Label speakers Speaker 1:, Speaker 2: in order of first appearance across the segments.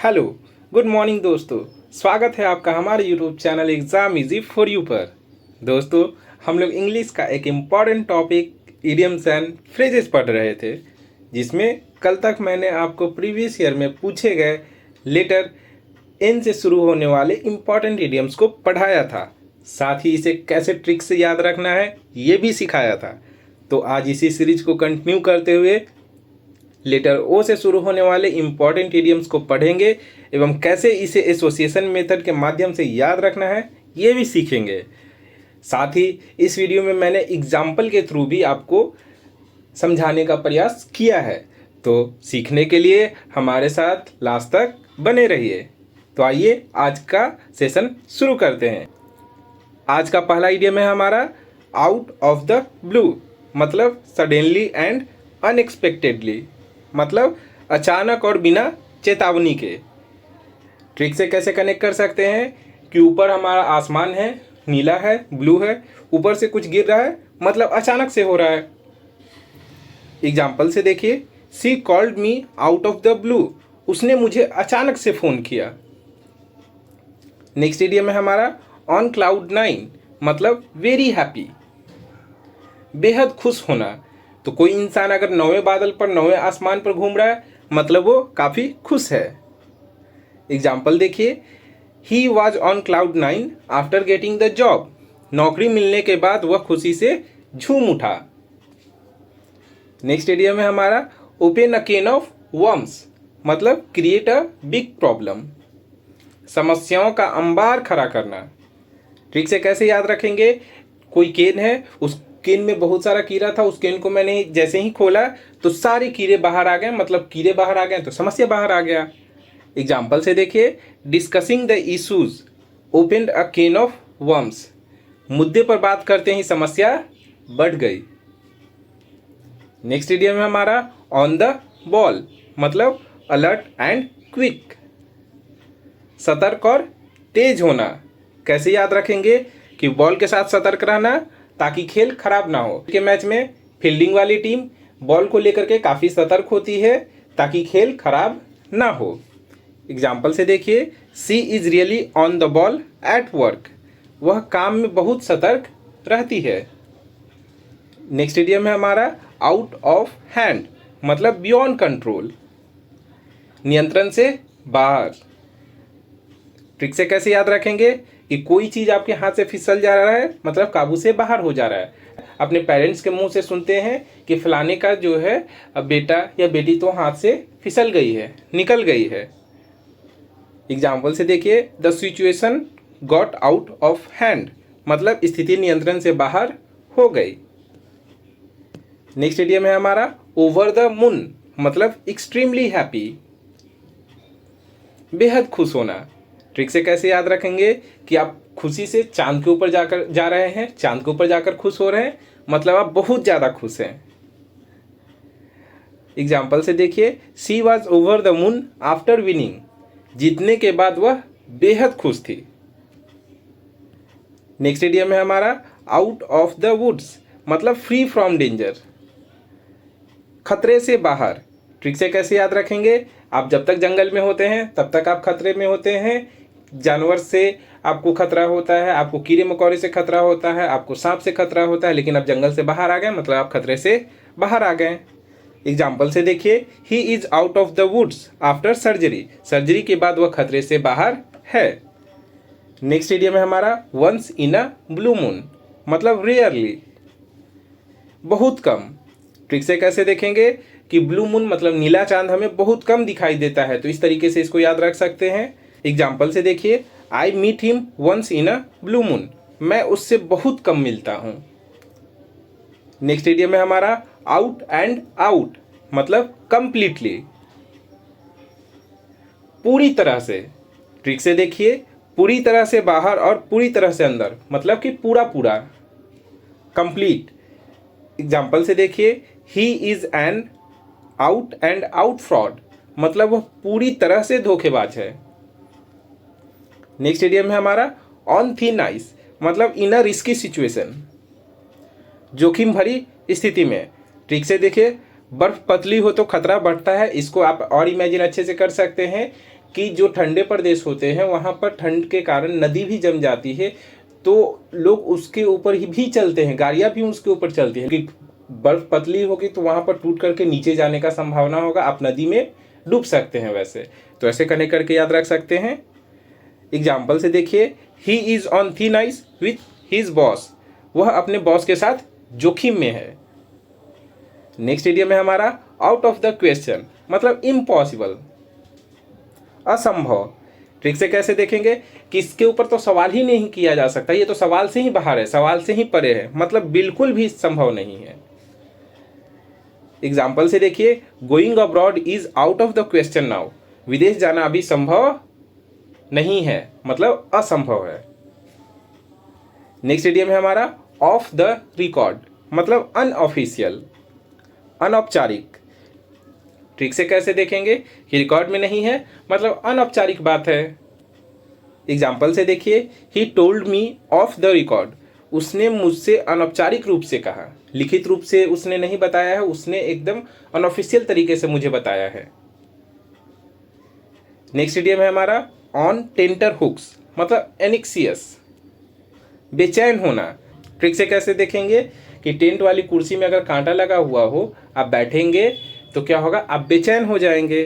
Speaker 1: Hello, good morning दोस्तों। स्वागत है आपका हमारे YouTube channel exam easy for you पर। दोस्तों, हम लोग इंग्लिश का एक important topic idioms and phrases पढ़ रहे थे, जिसमें कल तक मैंने आपको प्रीवियस ईयर में पूछे गए लेटर एन से शुरू होने वाले इम्पॉर्टेंट इडियम्स को पढ़ाया था। साथ ही इसे कैसे ट्रिक से याद रखना है ये भी सिखाया था। तो आज इसी सीरीज को कंटिन्यू करते हुए लेटर ओ से शुरू होने वाले इम्पॉर्टेंट इडियम्स को पढ़ेंगे एवं कैसे इसे एसोसिएशन मेथड के माध्यम से याद रखना है ये भी सीखेंगे। साथ ही इस वीडियो में मैंने एग्जाम्पल के थ्रू भी आपको समझाने का प्रयास किया है, तो सीखने के लिए हमारे साथ लास्ट तक बने रहिए। तो आइए आज का सेशन शुरू करते हैं। आज का पहला इडियम है हमारा आउट ऑफ द ब्लू, मतलब सडनली एंड अनएक्सपेक्टेडली, मतलब अचानक और बिना चेतावनी के। ट्रिक से कैसे कनेक्ट कर सकते हैं कि ऊपर हमारा आसमान है, नीला है, ब्लू है, ऊपर से कुछ गिर रहा है, मतलब अचानक से हो रहा है। एग्जाम्पल से देखिए, she called me out of the blue, उसने मुझे अचानक से फ़ोन किया। नेक्स्ट इडियम है हमारा ऑन क्लाउड 9, मतलब वेरी हैप्पी, बेहद खुश होना। तो कोई इंसान अगर नौवें बादल पर, नौवें आसमान पर घूम रहा है, मतलब वो काफ़ी खुश है। एग्जाम्पल देखिए, he was on cloud 9 after getting the job, नौकरी मिलने के बाद वह खुशी से झूम उठा। नेक्स्ट इडियम है हमारा open a can of worms, मतलब क्रिएट अ बिग प्रॉब्लम, समस्याओं का अंबार खड़ा करना। ट्रिक से कैसे याद रखेंगे, कोई केन है, उस केन में बहुत सारा कीड़ा था, उस केन को मैंने जैसे ही खोला तो सारे कीड़े बाहर आ गए, मतलब कीड़े बाहर आ गए तो समस्या बाहर आ गया। एग्जाम्पल से देखिए, discussing the issues opened a can of worms, मुद्दे पर बात करते ही समस्या बढ़ गई। नेक्स्ट इडियम है हमारा ऑन द बॉल, मतलब अलर्ट एंड क्विक, सतर्क और तेज होना। कैसे याद रखेंगे कि बॉल के साथ सतर्क रहना ताकि खेल खराब ना हो। के मैच में फील्डिंग वाली टीम बॉल को लेकर के काफ़ी सतर्क होती है ताकि खेल खराब ना हो। एग्जाम्पल से देखिए, she is really on the ball at work, वह काम में बहुत सतर्क रहती है। नेक्स्ट इडियम है हमारा आउट ऑफ हैंड, मतलब बियॉन्ड कंट्रोल, नियंत्रण से बाहर। ट्रिक से कैसे याद रखेंगे कि कोई चीज़ आपके हाथ से फिसल जा रहा है, मतलब काबू से बाहर हो जा रहा है। अपने पेरेंट्स के मुंह से सुनते हैं कि फलाने का जो है बेटा या बेटी तो हाथ से फिसल गई है, निकल गई है। एग्जाम्पल से देखिए, the situation got out of hand, मतलब स्थिति नियंत्रण से बाहर हो गई। नेक्स्ट इडियम है हमारा ओवर द मून, मतलब एक्सट्रीमली हैप्पी, बेहद खुश होना। ट्रिक से कैसे याद रखेंगे कि आप खुशी से चांद के ऊपर जा रहे हैं, चांद के ऊपर जाकर खुश हो रहे हैं, मतलब आप बहुत ज़्यादा खुश हैं। एग्जाम्पल से देखिए, she was over the moon after winning, जीतने के बाद वह बेहद खुश थी। नेक्स्ट इडियम है हमारा आउट ऑफ द वुड्स, मतलब फ्री फ्रॉम डेंजर, खतरे से बाहर। ट्रिक से कैसे याद रखेंगे, आप जब तक जंगल में होते हैं तब तक आप खतरे में होते हैं। जानवर से आपको खतरा होता है, आपको कीड़े मकोड़े से खतरा होता है, आपको सांप से खतरा होता है, लेकिन आप जंगल से बाहर आ गए, मतलब आप खतरे से बाहर आ गए। एग्जाम्पल से देखिए, he is out of the woods after surgery, surgery के बाद वह खतरे से बाहर है। नेक्स्ट इडियम है हमारा once in a blue moon, मतलब रेयरली, बहुत कम। ट्रिक से कैसे देखेंगे कि ब्लू मून मतलब नीला चांद हमें बहुत कम दिखाई देता है, तो इस तरीके से इसको याद रख सकते हैं। एग्जाम्पल से देखिए, I meet him once in a blue moon, मैं उससे बहुत कम मिलता हूँ। नेक्स्ट इडियम है हमारा आउट एंड आउट, मतलब कंप्लीटली, पूरी तरह से। ट्रिक से देखिए, पूरी तरह से बाहर और पूरी तरह से अंदर, मतलब कि पूरा पूरा, कंप्लीट। एग्जाम्पल से देखिए, he is an out and out fraud, मतलब वह पूरी तरह से धोखेबाज है। नेक्स्ट इडियम है हमारा ऑन थिन आइस, मतलब इन अ रिस्की सिचुएशन, जोखिम भरी स्थिति में। ट्रिक से देखिए, बर्फ पतली हो तो खतरा बढ़ता है, इसको आप और इमेजिन अच्छे से कर सकते हैं कि जो ठंडे प्रदेश होते हैं वहाँ पर ठंड के कारण नदी भी जम जाती है, तो लोग उसके ऊपर ही भी चलते हैं, गाड़ियाँ भी उसके ऊपर चलती हैं कि बर्फ़ पतली होगी तो वहाँ पर टूट करके नीचे जाने का संभावना होगा, आप नदी में डूब सकते हैं। वैसे तो ऐसे कनेक्ट करके याद रख सकते हैं। एग्जाम्पल से देखिए, he is on thin ice with his boss, वह अपने बॉस के साथ जोखिम में है। नेक्स्ट इडियम है हमारा आउट ऑफ द क्वेश्चन, मतलब इम्पॉसिबल, असंभव। ट्रिक से कैसे देखेंगे कि इसके ऊपर तो सवाल ही नहीं किया जा सकता, ये तो सवाल से ही बाहर है, सवाल से ही परे है, मतलब बिल्कुल भी संभव नहीं है। एग्जाम्पल से देखिए, going abroad is out of the question now, विदेश जाना अभी संभव नहीं है, मतलब असंभव है। नेक्स्ट इडियम है हमारा ऑफ द रिकॉर्ड, मतलब अनऑफिशियल, अनौपचारिक। ट्रिक से कैसे देखेंगे कि रिकॉर्ड में नहीं है, मतलब अनौपचारिक बात है। एग्जाम्पल से देखिए, he told me of the record, उसने मुझसे अनौपचारिक रूप से कहा, लिखित रूप से उसने नहीं बताया है, उसने एकदम अनऑफिशियल तरीके से मुझे बताया है। नेक्स्ट इडियम है हमारा ऑन टेंटर हुक्स, मतलब एनिक्सियस, बेचैन होना। ट्रिक से कैसे देखेंगे कि टेंट वाली कुर्सी में अगर कांटा लगा हुआ हो, आप बैठेंगे तो क्या होगा, आप बेचैन हो जाएंगे।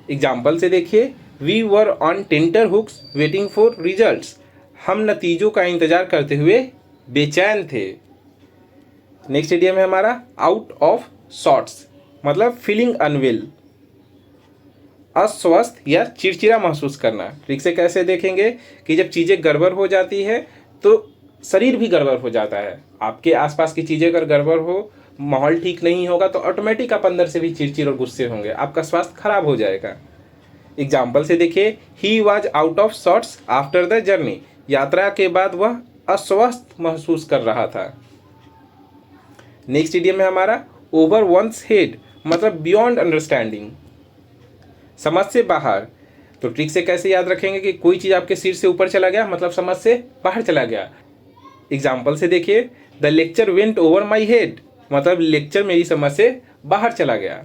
Speaker 1: एग्जाम्पल से देखिए, we were on tenterhooks waiting for results, हम नतीजों का इंतजार करते हुए बेचैन थे। नेक्स्ट इडियम है हमारा आउट ऑफ सॉर्ट्स, मतलब फीलिंग अनवेल, अस्वस्थ या चिड़चिड़ा महसूस करना। ट्रिक से कैसे देखेंगे कि जब चीज़ें गड़बड़ हो जाती है तो शरीर भी गड़बड़ हो जाता है। आपके आसपास की चीज़ें अगर गड़बड़ हो, माहौल ठीक नहीं होगा तो ऑटोमेटिक आप अंदर से भी चिड़चिड़ और गुस्से होंगे, आपका स्वास्थ्य खराब हो जाएगा। एग्जाम्पल से देखिए, he was out of sorts after the journey, यात्रा के बाद वह अस्वस्थ महसूस कर रहा था। नेक्स्ट इडियम है हमारा ओवर वंस हेड, मतलब बियॉन्ड अंडरस्टैंडिंग, समझ से बाहर। तो ट्रिक से कैसे याद रखेंगे कि कोई चीज़ आपके सिर से ऊपर चला गया, मतलब समझ से बाहर चला गया। एग्जाम्पल से देखिए, the lecture went over my head, मतलब लेक्चर मेरी समझ से बाहर चला गया।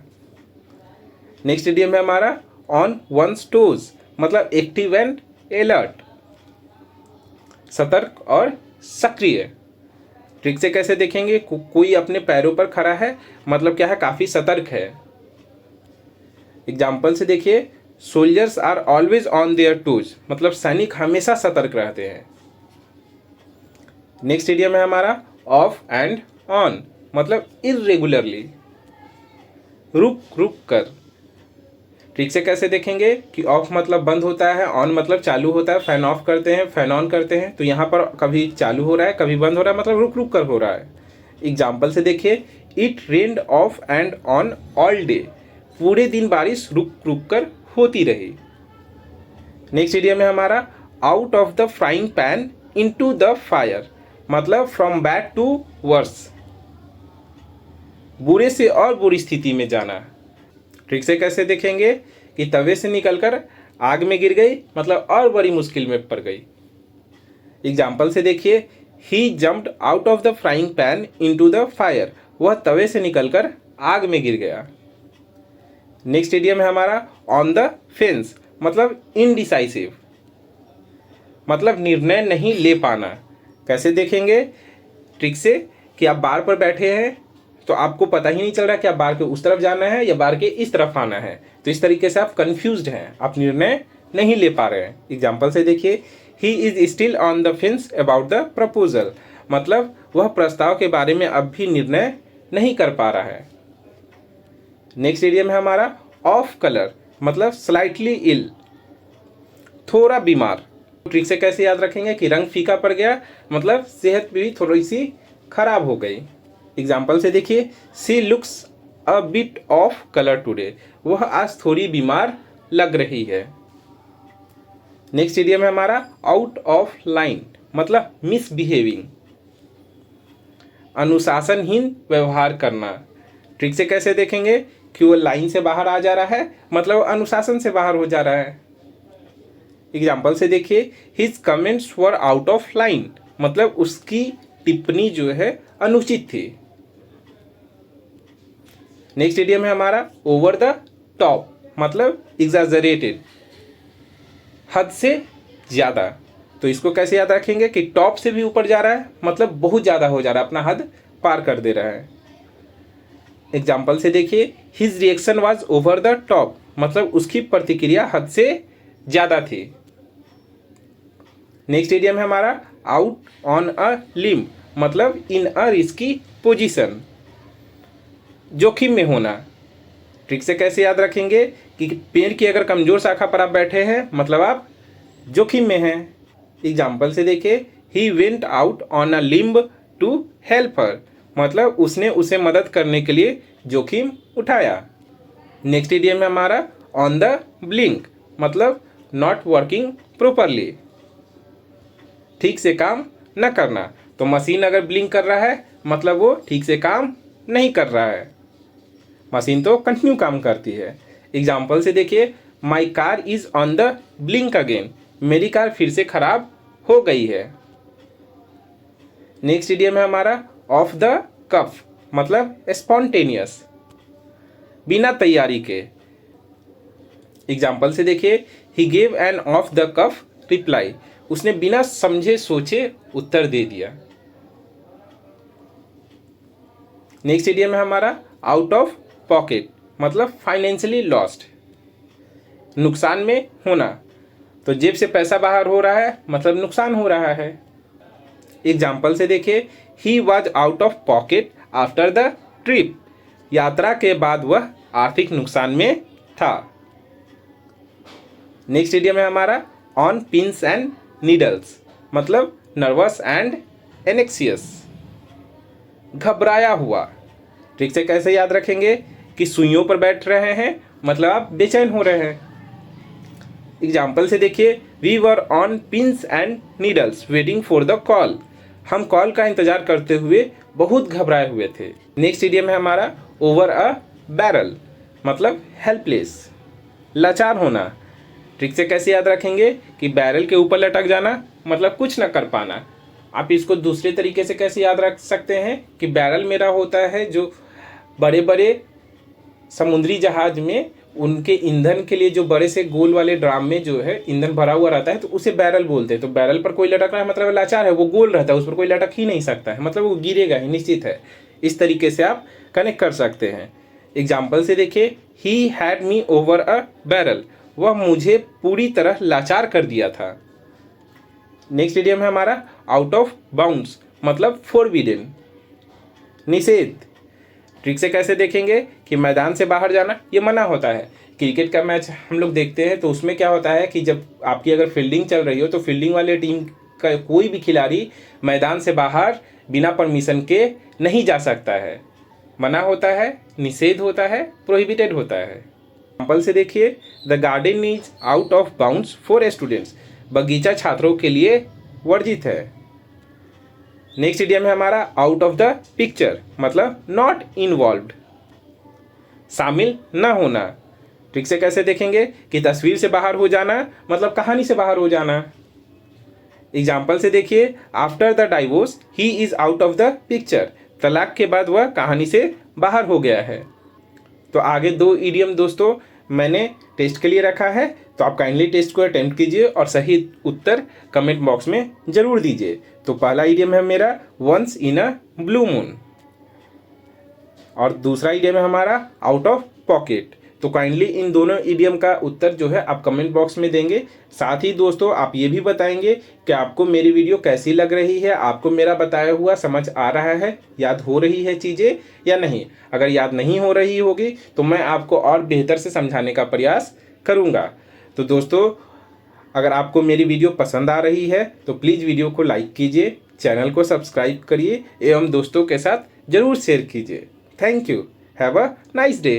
Speaker 1: नेक्स्ट इडियम है हमारा ऑन वंस टोज, मतलब एक्टिव एंड अलर्ट, सतर्क और सक्रिय। ट्रिक से कैसे देखेंगे कोई अपने पैरों पर खड़ा है, मतलब क्या है, काफ़ी सतर्क है। एग्जाम्पल से देखिए, soldiers are always on their toes, मतलब सैनिक हमेशा सतर्क रहते हैं। नेक्स्ट इडियम है हमारा ऑफ एंड ऑन, मतलब इर्रेगुलरली, रुक रुक कर। ट्रिक से कैसे देखेंगे कि ऑफ मतलब बंद होता है, ऑन मतलब चालू होता है, फैन ऑफ करते हैं, फैन ऑन करते हैं, तो यहाँ पर कभी चालू हो रहा है कभी बंद हो रहा है, मतलब रुक रुक कर हो रहा है। एग्जाम्पल से देखिए, it rained of and on all day, पूरे दिन बारिश रुक रुक कर होती रही। नेक्स्ट इडियम है हमारा out of the frying pan into the fire, मतलब फ्रॉम बैड टू वर्स, बुरे से और बुरी स्थिति में जाना। ट्रिक से कैसे देखेंगे कि तवे से निकलकर आग में गिर गई, मतलब और बड़ी मुश्किल में पड़ गई। एग्जाम्पल से देखिए, he jumped out of the frying pan into the fire, वह तवे से निकलकर आग में गिर गया। नेक्स्ट इडियम है हमारा ऑन द फेंस, मतलब इनडिसाइसिव, मतलब निर्णय नहीं ले पाना। कैसे देखेंगे ट्रिक से कि आप बार पर बैठे हैं तो आपको पता ही नहीं चल रहा कि आप बार के उस तरफ जाना है या बार के इस तरफ आना है, तो इस तरीके से आप कंफ्यूज्ड हैं, आप निर्णय नहीं ले पा रहे हैं। एग्जाम्पल से देखिए, he is still on the fence about the proposal, मतलब वह प्रस्ताव के बारे में अब भी निर्णय नहीं कर पा रहा है। नेक्स्ट इडियम है हमारा ऑफ कलर, मतलब स्लाइटली इल, थोड़ा बीमार। ट्रिक से कैसे याद रखेंगे कि रंग फीका पड़ गया, मतलब सेहत भी थोड़ी सी खराब हो गई। एग्जाम्पल से देखिए, she looks a bit off colour today, वह आज थोड़ी बीमार लग रही है। नेक्स्ट इडियम है हमारा आउट ऑफ लाइन, मतलब मिसबिहेविंग, अनुशासनहीन व्यवहार करना। ट्रिक से कैसे देखेंगे कि वो लाइन से बाहर आ जा रहा है, मतलब अनुशासन से बाहर हो जा रहा है। एग्जाम्पल से देखिए, his comments were out of line, मतलब उसकी टिप्पणी जो है अनुचित थी। नेक्स्ट इडियम है हमारा ओवर द टॉप, मतलब एग्जैजरेटेड, हद से ज़्यादा। तो इसको कैसे याद रखेंगे कि टॉप से भी ऊपर जा रहा है, मतलब बहुत ज़्यादा हो जा रहा है, अपना हद पार कर दे रहा है। एग्जाम्पल से देखिए, his reaction was over the top, मतलब उसकी प्रतिक्रिया हद से ज़्यादा थी। नेक्स्ट इडियम है हमारा आउट ऑन अ लिम्ब, मतलब इन अ रिस्की पोजीशन, जोखिम में होना। ट्रिक से कैसे याद रखेंगे कि पेड़ की अगर कमजोर शाखा पर आप बैठे हैं, मतलब आप जोखिम में हैं। एग्जाम्पल से देखिए, he went out on a limb to help her, मतलब उसने उसे मदद करने के लिए जोखिम उठाया। नेक्स्ट इडियम है हमारा ऑन द ब्लिंक, मतलब नॉट वर्किंग प्रॉपरली, ठीक से काम न करना। तो मशीन अगर ब्लिंक कर रहा है, मतलब वो ठीक से काम नहीं कर रहा है, मशीन तो कंटिन्यू काम करती है। एग्जाम्पल से देखिए, my car is on the blink again, मेरी कार फिर से खराब हो गई है। नेक्स्ट इडियम है हमारा ऑफ द कफ, मतलब स्पॉन्टेनियस, बिना तैयारी के। एग्जाम्पल से देखिए, he gave an off the cuff reply, उसने बिना समझे सोचे उत्तर दे दिया। नेक्स्ट इडियम है हमारा आउट ऑफ पॉकेट, मतलब फाइनेंशियली लॉस्ट, नुकसान में होना। तो जेब से पैसा बाहर हो रहा है, मतलब नुकसान हो रहा है। एग्जाम्पल से देखिए, he was out of pocket after the trip, यात्रा के बाद वह आर्थिक नुकसान में था। नेक्स्ट इडियम है हमारा ऑन पिंस एंड नीडल्स, मतलब नर्वस एंड एनेक्सियस, घबराया हुआ। ट्रिक से कैसे याद रखेंगे कि सुइयों पर बैठ रहे हैं, मतलब आप बेचैन हो रहे हैं। एग्जाम्पल से देखिए, we were on pins and needles waiting for the call, हम कॉल का इंतजार करते हुए बहुत घबराए हुए थे। नेक्स्ट इडियम है हमारा ओवर अ बैरल, मतलब हेल्पलेस, लाचार होना। ट्रिक से कैसे याद रखेंगे कि बैरल के ऊपर लटक जाना, मतलब कुछ न कर पाना। आप इसको दूसरे तरीके से कैसे याद रख सकते हैं कि बैरल मेरा होता है जो बड़े बड़े समुद्री जहाज में उनके ईंधन के लिए जो बड़े से गोल वाले ड्राम में जो है ईंधन भरा हुआ रहता है, तो उसे बैरल बोलते हैं। तो बैरल पर कोई लटक रहा है, मतलब लाचार है, वो गोल रहता है, उस पर कोई लटक ही नहीं सकता है, मतलब वो गिरेगा ही, निश्चित है। इस तरीके से आप कनेक्ट कर सकते हैं। एग्जाम्पल से देखिए, he had me over a barrel, वह मुझे पूरी तरह लाचार कर दिया था। नेक्स्ट इडियम है हमारा आउट ऑफ बाउंड्स, मतलब फोरबिडन, निषेध। ट्रिक से कैसे देखेंगे कि मैदान से बाहर जाना ये मना होता है। क्रिकेट का मैच हम लोग देखते हैं तो उसमें क्या होता है कि जब आपकी अगर फील्डिंग चल रही हो तो फील्डिंग वाले टीम का कोई भी खिलाड़ी मैदान से बाहर बिना परमिशन के नहीं जा सकता है, मना होता है, निषेध होता है, प्रोहिबिटेड होता है। एग्जाम्पल से देखिए, the garden is out of bounds for students, बगीचा छात्रों के लिए वर्जित है। नेक्स्ट इडियम है हमारा आउट ऑफ द पिक्चर, मतलब नॉट इन्वॉल्व्ड, शामिल न होना। ट्रिक से कैसे देखेंगे कि तस्वीर से बाहर हो जाना, मतलब कहानी से बाहर हो जाना। एग्जाम्पल से देखिए, after the divorce he is out of the picture, तलाक के बाद वह कहानी से बाहर हो गया है। तो आगे दो इडियम दोस्तों मैंने टेस्ट के लिए रखा है, तो आप काइंडली टेस्ट को अटेम्प्ट कीजिए और सही उत्तर कमेंट बॉक्स में जरूर दीजिए। तो पहला इडियम है मेरा once in a blue moon, और दूसरा इडियम है हमारा आउट ऑफ पॉकेट। तो काइंडली इन दोनों इडियम का उत्तर जो है आप कमेंट बॉक्स में देंगे। साथ ही दोस्तों आप ये भी बताएंगे कि आपको मेरी वीडियो कैसी लग रही है, आपको मेरा बताया हुआ समझ आ रहा है, याद हो रही है चीज़ें या नहीं। अगर याद नहीं हो रही होगी तो मैं आपको और बेहतर से समझाने का प्रयास करूँगा। तो दोस्तों अगर आपको मेरी वीडियो पसंद आ रही है तो प्लीज़ वीडियो को लाइक कीजिए, चैनल को सब्सक्राइब करिए एवं दोस्तों के साथ ज़रूर शेयर कीजिए। Thank you, have a nice day.